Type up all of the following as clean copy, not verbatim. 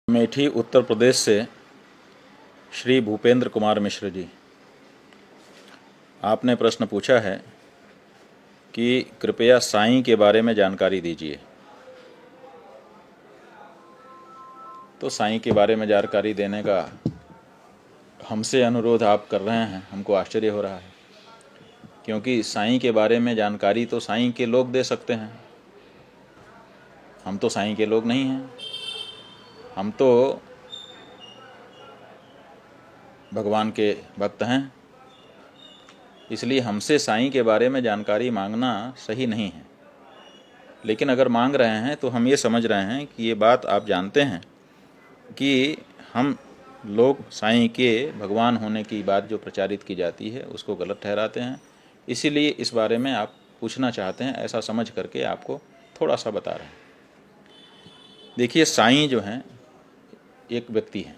अमेठी उत्तर प्रदेश से श्री भूपेंद्र कुमार मिश्र जी, आपने प्रश्न पूछा है कि कृपया साईं के बारे में जानकारी दीजिए। तो साईं के बारे में जानकारी देने का हमसे अनुरोध आप कर रहे हैं, हमको आश्चर्य हो रहा है, क्योंकि साईं के बारे में जानकारी तो साईं के लोग दे सकते हैं। हम तो साईं के लोग नहीं हैं, हम तो भगवान के भक्त हैं। इसलिए हमसे साईं के बारे में जानकारी मांगना सही नहीं है। लेकिन अगर मांग रहे हैं तो हम ये समझ रहे हैं कि ये बात आप जानते हैं कि हम लोग साईं के भगवान होने की बात जो प्रचारित की जाती है उसको गलत ठहराते हैं। इसीलिए इस बारे में आप पूछना चाहते हैं, ऐसा समझ करके आपको थोड़ा सा बता रहे हैं। देखिए, साईं जो हैं एक व्यक्ति हैं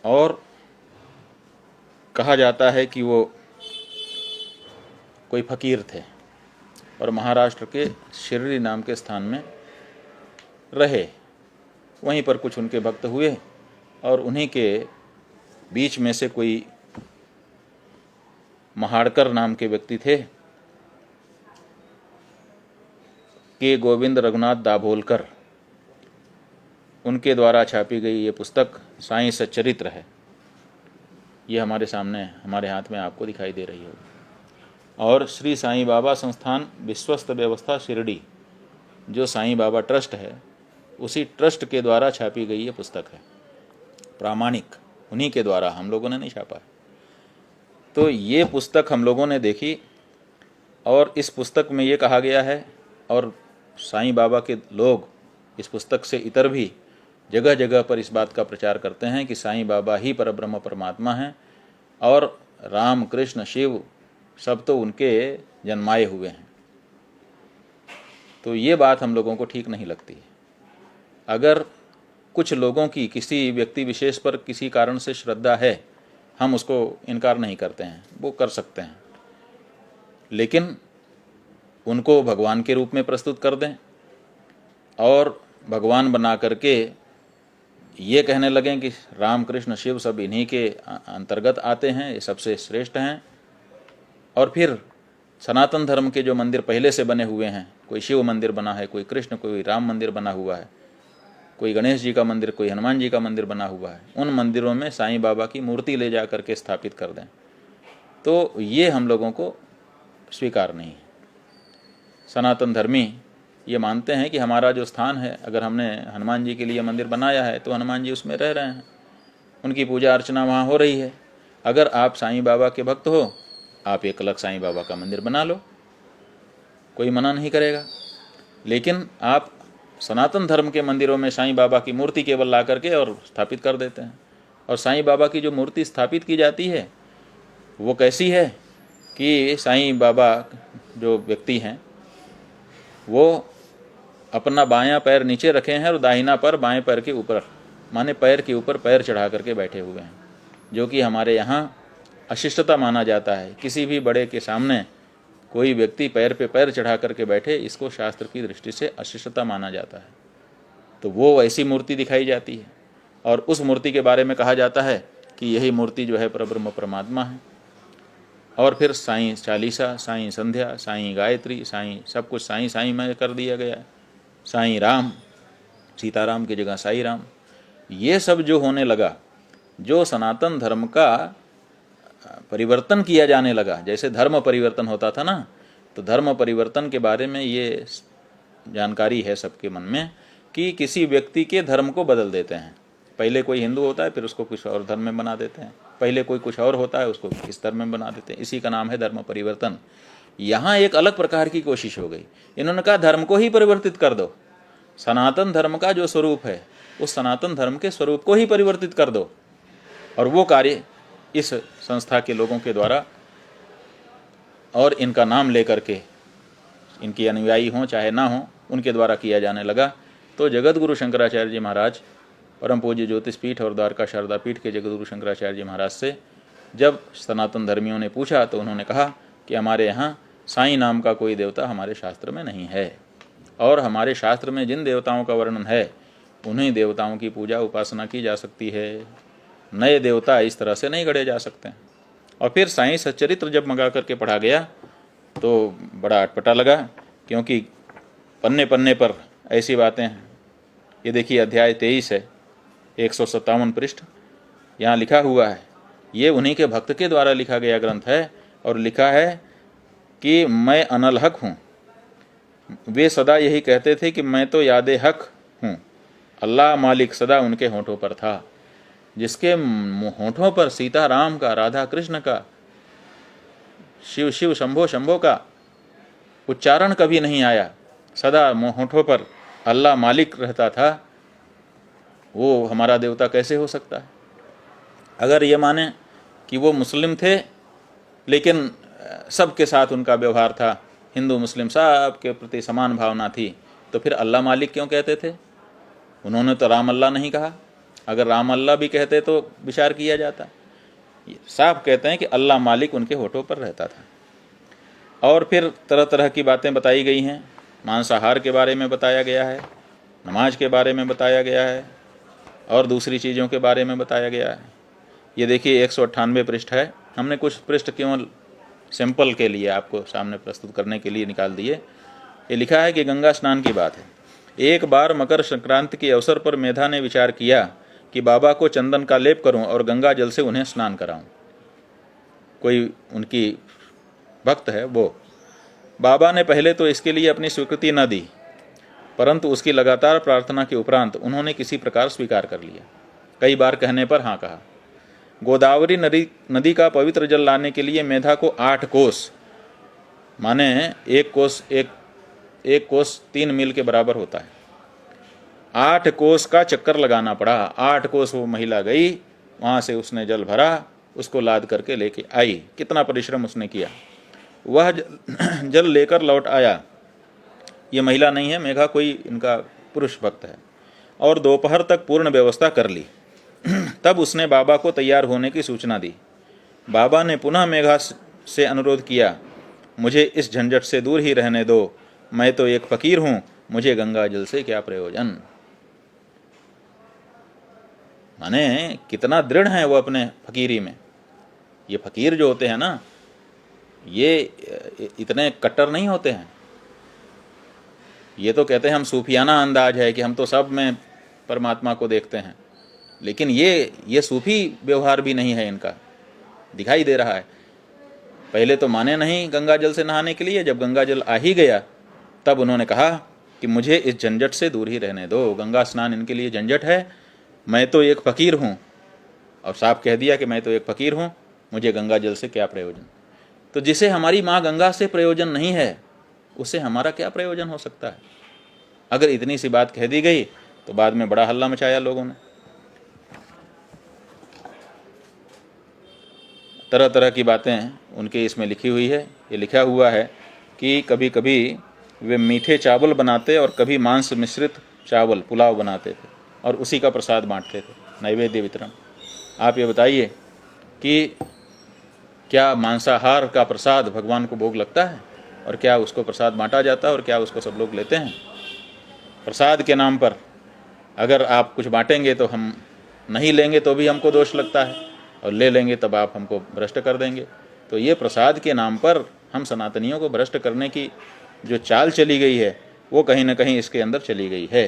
और कहा जाता है कि वो कोई फकीर थे और महाराष्ट्र के शिरडी नाम के स्थान में रहे। वहीं पर कुछ उनके भक्त हुए और उन्हीं के बीच में से कोई महाड़कर नाम के व्यक्ति थे, के गोविंद रघुनाथ दाभोलकर, उनके द्वारा छापी गई ये पुस्तक साईं सच्चरित्र है। ये हमारे सामने, हमारे हाथ में आपको दिखाई दे रही होगी। और श्री साईं बाबा संस्थान विश्वस्त व्यवस्था शिरडी, जो साईं बाबा ट्रस्ट है, उसी ट्रस्ट के द्वारा छापी गई ये पुस्तक है। प्रामाणिक उन्हीं के द्वारा, हम लोगों ने नहीं छापा है। तो ये पुस्तक हम लोगों ने देखी और इस पुस्तक में ये कहा गया है, और साईं बाबा के लोग इस पुस्तक से इतर भी जगह जगह पर इस बात का प्रचार करते हैं कि साईं बाबा ही परब्रह्म परमात्मा हैं और राम कृष्ण शिव सब तो उनके जन्माए हुए हैं। तो ये बात हम लोगों को ठीक नहीं लगती है। अगर कुछ लोगों की किसी व्यक्ति विशेष पर किसी कारण से श्रद्धा है, हम उसको इनकार नहीं करते हैं, वो कर सकते हैं, लेकिन उनको भगवान के रूप में प्रस्तुत कर दें और भगवान बना करके ये कहने लगें कि राम कृष्ण शिव सब इन्हीं के अंतर्गत आते हैं, ये सबसे श्रेष्ठ हैं। और फिर सनातन धर्म के जो मंदिर पहले से बने हुए हैं, कोई शिव मंदिर बना है, कोई कृष्ण, कोई राम मंदिर बना हुआ है, कोई गणेश जी का मंदिर, कोई हनुमान जी का मंदिर बना हुआ है, उन मंदिरों में साईं बाबा की मूर्ति ले जा करके स्थापित कर दें, तो ये हम लोगों को स्वीकार नहीं है। सनातन धर्मी ये मानते हैं कि हमारा जो स्थान है, अगर हमने हनुमान जी के लिए मंदिर बनाया है तो हनुमान जी उसमें रह रहे हैं, उनकी पूजा अर्चना वहाँ हो रही है। अगर आप साईं बाबा के भक्त हो, आप एक अलग साईं बाबा का मंदिर बना लो, कोई मना नहीं करेगा। लेकिन आप सनातन धर्म के मंदिरों में साईं बाबा की मूर्ति केवल ला करके और स्थापित कर देते हैं। और साईं बाबा की जो मूर्ति स्थापित की जाती है वो कैसी है कि साईं बाबा जो व्यक्ति हैं वो अपना बायां पैर नीचे रखे हैं और दाहिना पैर बाएं पैर के ऊपर, माने पैर के ऊपर पैर चढ़ा करके बैठे हुए हैं, जो कि हमारे यहाँ अशिष्टता माना जाता है। किसी भी बड़े के सामने कोई व्यक्ति पैर पे पैर चढ़ा करके बैठे, इसको शास्त्र की दृष्टि से अशिष्टता माना जाता है। तो वो वैसी मूर्ति दिखाई जाती है और उस मूर्ति के बारे में कहा जाता है कि यही मूर्ति जो है परब्रह्म परमात्मा है। और फिर साईं चालीसा, साईं संध्या, साईं गायत्री, साईं सब कुछ साईं साईं में कर दिया गया है। साईं राम, सीताराम की जगह साईं राम, ये सब जो होने लगा, जो सनातन धर्म का परिवर्तन किया जाने लगा, जैसे धर्म परिवर्तन होता था ना, तो धर्म परिवर्तन के बारे में ये जानकारी है सबके मन में कि किसी व्यक्ति के धर्म को बदल देते हैं। पहले कोई हिंदू होता है, फिर उसको कुछ और धर्म में बना देते हैं, पहले कोई कुछ और होता है, उसको इस धर्म में बना देते हैं। इसी का नाम है धर्म परिवर्तन। यहाँ एक अलग प्रकार की कोशिश हो गई। इन्होंने कहा धर्म को ही परिवर्तित कर दो, सनातन धर्म का जो स्वरूप है उस सनातन धर्म के स्वरूप को ही परिवर्तित कर दो। और वो कार्य इस संस्था के लोगों के द्वारा और इनका नाम लेकर के, इनकी अनुयायी हों चाहे ना हों, उनके द्वारा किया जाने लगा। तो जगत गुरु शंकराचार्य जी महाराज, परम पूज्य ज्योतिष पीठ और द्वारका शारदा पीठ के जगत गुरु शंकराचार्य जी महाराज से जब सनातन धर्मियों ने पूछा तो उन्होंने कहा कि हमारे यहाँ साईं नाम का कोई देवता हमारे शास्त्र में नहीं है, और हमारे शास्त्र में जिन देवताओं का वर्णन है उन्हीं देवताओं की पूजा उपासना की जा सकती है। नए देवता इस तरह से नहीं गढ़े जा सकते। और फिर साईं सच्चरित्र जब मंगा करके पढ़ा गया तो बड़ा अटपटा लगा, क्योंकि पन्ने पन्ने पर ऐसी बातें हैं। ये देखिए अध्याय 23 है, 157 पृष्ठ, यहाँ लिखा हुआ है। ये उन्हीं के भक्त के द्वारा लिखा गया ग्रंथ है और लिखा है कि मैं अनल हक हूँ। वे सदा यही कहते थे कि मैं तो यादे हक हूँ। अल्लाह मालिक सदा उनके होठों पर था। जिसके होठों पर सीता राम का, राधा कृष्ण का, शिव शिव शंभो शंभो का उच्चारण कभी नहीं आया, सदा होठों पर अल्लाह मालिक रहता था, वो हमारा देवता कैसे हो सकता है? अगर ये माने कि वो मुस्लिम थे लेकिन सबके साथ उनका व्यवहार था, हिंदू मुस्लिम सब के प्रति समान भावना थी, तो फिर अल्लाह मालिक क्यों कहते थे? उन्होंने तो राम अल्लाह नहीं कहा। अगर राम अल्लाह भी कहते तो विचार किया जाता। साफ कहते हैं कि अल्लाह मालिक उनके होठों पर रहता था। और फिर तरह तरह की बातें बताई गई हैं। मांसाहार के बारे में बताया गया है, नमाज के बारे में बताया गया है, और दूसरी चीज़ों के बारे में बताया गया है। ये देखिए 198 पृष्ठ है। हमने कुछ पृष्ठ केवल सिंपल के लिए आपको सामने प्रस्तुत करने के लिए निकाल दिए। ये लिखा है कि गंगा स्नान की बात है। एक बार मकर संक्रांति के अवसर पर मेधा ने विचार किया कि बाबा को चंदन का लेप करूं और गंगा जल से उन्हें स्नान कराऊं। कोई उनकी भक्त है वो। बाबा ने पहले तो इसके लिए अपनी स्वीकृति न दी, परंतु उसकी लगातार प्रार्थना के उपरांत उन्होंने किसी प्रकार स्वीकार कर लिया। कई बार कहने पर हाँ कहा। गोदावरी नदी का पवित्र जल लाने के लिए मेधा को 8 कोस, माने एक कोस 3 मील के बराबर होता है, 8 कोस का चक्कर लगाना पड़ा। 8 कोस वो महिला गई, वहाँ से उसने जल भरा, उसको लाद करके लेके आई। कितना परिश्रम उसने किया। वह जल लेकर लौट आया। ये महिला नहीं है, मेघा कोई इनका पुरुष भक्त है। और दोपहर तक पूर्ण व्यवस्था कर ली। तब उसने बाबा को तैयार होने की सूचना दी। बाबा ने पुनः मेघा से अनुरोध किया, मुझे इस झंझट से दूर ही रहने दो, मैं तो एक फकीर हूँ, मुझे गंगा जल से क्या प्रयोजन। माने कितना दृढ़ है वो अपने फकीरी में। ये फकीर जो होते हैं ना, ये इतने कट्टर नहीं होते हैं। ये तो कहते हैं हम सूफियाना अंदाज है कि हम तो सब में परमात्मा को देखते हैं, लेकिन ये सूफी व्यवहार भी नहीं है इनका, दिखाई दे रहा है। पहले तो माने नहीं गंगा जल से नहाने के लिए। जब गंगा जल आ ही गया तब उन्होंने कहा कि मुझे इस झंझट से दूर ही रहने दो, गंगा स्नान इनके लिए झंझट है, मैं तो एक फ़कीर हूँ। और साफ कह दिया कि मैं तो एक फ़कीर हूँ, मुझे गंगा जल से क्या प्रयोजन। तो जिसे हमारी माँ गंगा से प्रयोजन नहीं है, उससे हमारा क्या प्रयोजन हो सकता है। अगर इतनी सी बात कह दी गई तो बाद में बड़ा हल्ला मचाया लोगों ने। तरह तरह की बातें उनके इसमें लिखी हुई है। ये लिखा हुआ है कि कभी कभी वे मीठे चावल बनाते और कभी मांस मिश्रित चावल पुलाव बनाते थे और उसी का प्रसाद बांटते थे, नैवेद्य वितरण। आप ये बताइए कि क्या मांसाहार का प्रसाद भगवान को भोग लगता है, और क्या उसको प्रसाद बांटा जाता है, और क्या उसको सब लोग लेते हैं? प्रसाद के नाम पर अगर आप कुछ बांटेंगे तो हम नहीं लेंगे तो भी हमको दोष लगता है, और ले लेंगे तब आप हमको भ्रष्ट कर देंगे। तो ये प्रसाद के नाम पर हम सनातनियों को भ्रष्ट करने की जो चाल चली गई है, वो कहीं ना कहीं इसके अंदर चली गई है।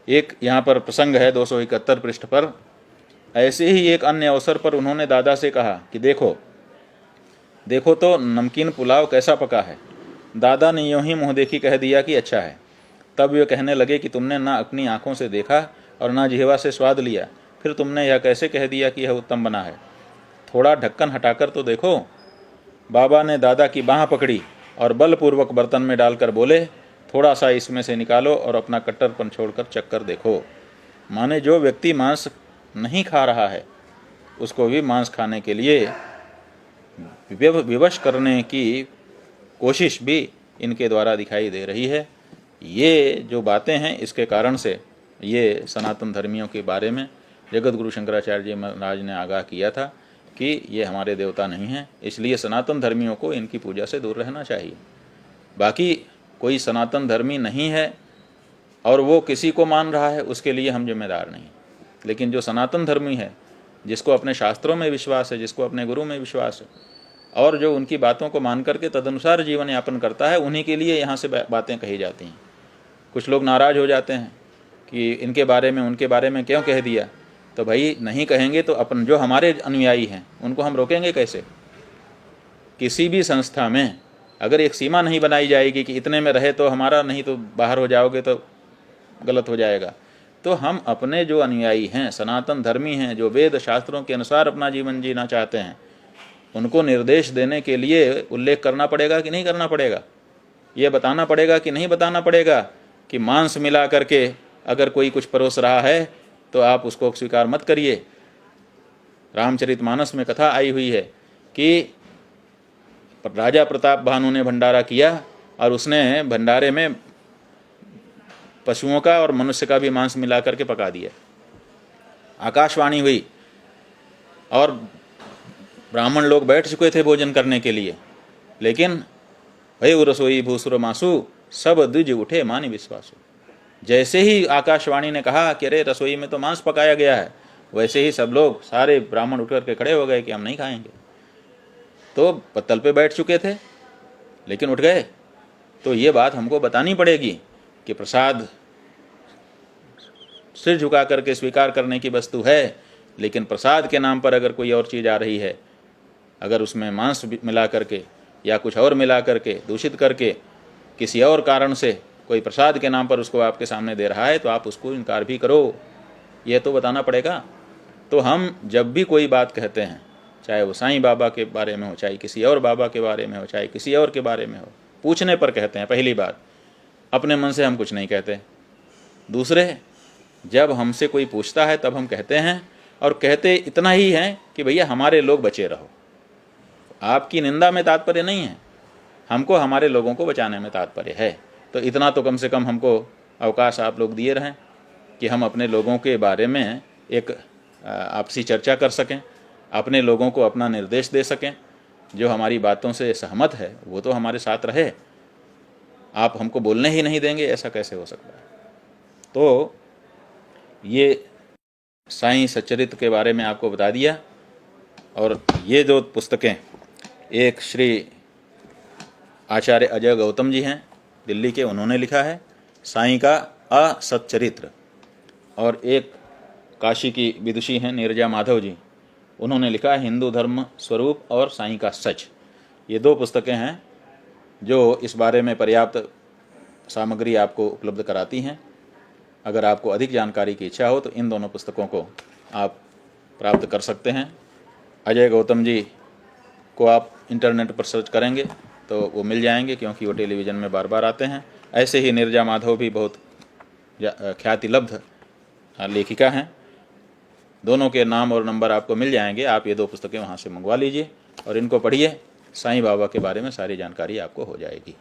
एक यहाँ पर प्रसंग है 271 पृष्ठ पर। ऐसे ही एक अन्य अवसर पर उन्होंने दादा से कहा कि देखो तो नमकीन पुलाव कैसा पका है। दादा ने यूं ही मुँह देखी कह दिया कि अच्छा है। तब वे कहने लगे कि तुमने ना अपनी आंखों से देखा और ना जिह्वा से स्वाद लिया, फिर तुमने यह कैसे कह दिया कि यह उत्तम बना है। थोड़ा ढक्कन हटाकर तो देखो। बाबा ने दादा की बाँह पकड़ी और बलपूर्वक बर्तन में डालकर बोले, थोड़ा सा इसमें से निकालो और अपना कट्टरपन छोड़कर चक्कर देखो। माने जो व्यक्ति मांस नहीं खा रहा है उसको भी मांस खाने के लिए विवश करने की कोशिश भी इनके द्वारा दिखाई दे रही है। ये जो बातें हैं इसके कारण से ये सनातन धर्मियों के बारे में जगत गुरु शंकराचार्य जी महाराज ने आगाह किया था कि ये हमारे देवता नहीं हैं, इसलिए सनातन धर्मियों को इनकी पूजा से दूर रहना चाहिए। बाकी कोई सनातन धर्मी नहीं है और वो किसी को मान रहा है, उसके लिए हम जिम्मेदार नहीं। लेकिन जो सनातन धर्मी है, जिसको अपने शास्त्रों में विश्वास है, जिसको अपने गुरु में विश्वास है, और जो उनकी बातों को मान करके तदनुसार जीवन यापन करता है, उन्हीं के लिए यहाँ से बातें कही जाती हैं। कुछ लोग नाराज़ हो जाते हैं कि इनके बारे में उनके बारे में क्यों कह दिया। तो भाई नहीं कहेंगे तो अपन जो हमारे अनुयायी हैं उनको हम रोकेंगे कैसे? किसी भी संस्था में अगर एक सीमा नहीं बनाई जाएगी कि इतने में रहे तो हमारा, नहीं तो बाहर हो जाओगे तो गलत हो जाएगा। तो हम अपने जो अनुयायी हैं, सनातन धर्मी हैं, जो वेद शास्त्रों के अनुसार अपना जीवन जीना चाहते हैं, उनको निर्देश देने के लिए उल्लेख करना पड़ेगा कि नहीं करना पड़ेगा? ये बताना पड़ेगा कि नहीं बताना पड़ेगा कि मांस मिला करके अगर कोई कुछ परोस रहा है तो आप उसको स्वीकार मत करिए। रामचरितमानस में कथा आई हुई है कि राजा प्रताप भानु ने भंडारा किया और उसने भंडारे में पशुओं का और मनुष्य का भी मांस मिला करके पका दिया। आकाशवाणी हुई और ब्राह्मण लोग बैठ चुके थे भोजन करने के लिए, लेकिन भय रसोई भूसुर मासु सब द्विज उठे मानि विश्वासु। जैसे ही आकाशवाणी ने कहा कि अरे रसोई में तो मांस पकाया गया है, वैसे ही सब लोग, सारे ब्राह्मण उठ करके खड़े हो गए कि हम नहीं खाएंगे। तो पत्तल पे बैठ चुके थे लेकिन उठ गए। तो ये बात हमको बतानी पड़ेगी कि प्रसाद सिर झुका करके स्वीकार करने की वस्तु है, लेकिन प्रसाद के नाम पर अगर कोई और चीज़ आ रही है, अगर उसमें मांस मिला करके या कुछ और मिला करके दूषित करके किसी और कारण से कोई प्रसाद के नाम पर उसको आपके सामने दे रहा है, तो आप उसको इनकार भी करो, ये तो बताना पड़ेगा। तो हम जब भी कोई बात कहते हैं, चाहे वो साईं बाबा के बारे में हो, चाहे किसी और बाबा के बारे में हो, चाहे किसी और के बारे में हो, पूछने पर कहते हैं। पहली बात, अपने मन से हम कुछ नहीं कहते। दूसरे, जब हमसे कोई पूछता है तब हम कहते हैं, और कहते इतना ही है कि भैया हमारे लोग बचे रहो। आपकी निंदा में तात्पर्य नहीं है, हमको हमारे लोगों को बचाने में तात्पर्य है। तो इतना तो कम से कम हमको अवकाश आप लोग दिए रहें कि हम अपने लोगों के बारे में एक आपसी चर्चा कर सकें, अपने लोगों को अपना निर्देश दे सकें। जो हमारी बातों से सहमत है वो तो हमारे साथ रहे। आप हमको बोलने ही नहीं देंगे, ऐसा कैसे हो सकता है? तो ये साईं सच्चरित्र के बारे में आपको बता दिया। और ये जो पुस्तकें, एक श्री आचार्य अजय गौतम जी हैं दिल्ली के, उन्होंने लिखा है साईं का असच्चरित्र, और एक काशी की विदुषी हैं नीरजा माधव जी, उन्होंने लिखा है हिंदू धर्म स्वरूप और साईं का सच। ये दो पुस्तकें हैं जो इस बारे में पर्याप्त सामग्री आपको उपलब्ध कराती हैं। अगर आपको अधिक जानकारी की इच्छा हो तो इन दोनों पुस्तकों को आप प्राप्त कर सकते हैं। अजय गौतम जी को आप इंटरनेट पर सर्च करेंगे तो वो मिल जाएंगे, क्योंकि वो टेलीविज़न में बार बार आते हैं। ऐसे ही नीरजा माधव भी बहुत ख्यातिलब्ध लेखिका हैं। दोनों के नाम और नंबर आपको मिल जाएंगे। आप ये दो पुस्तकें वहाँ से मंगवा लीजिए और इनको पढ़िए। साईं बाबा के बारे में सारी जानकारी आपको हो जाएगी।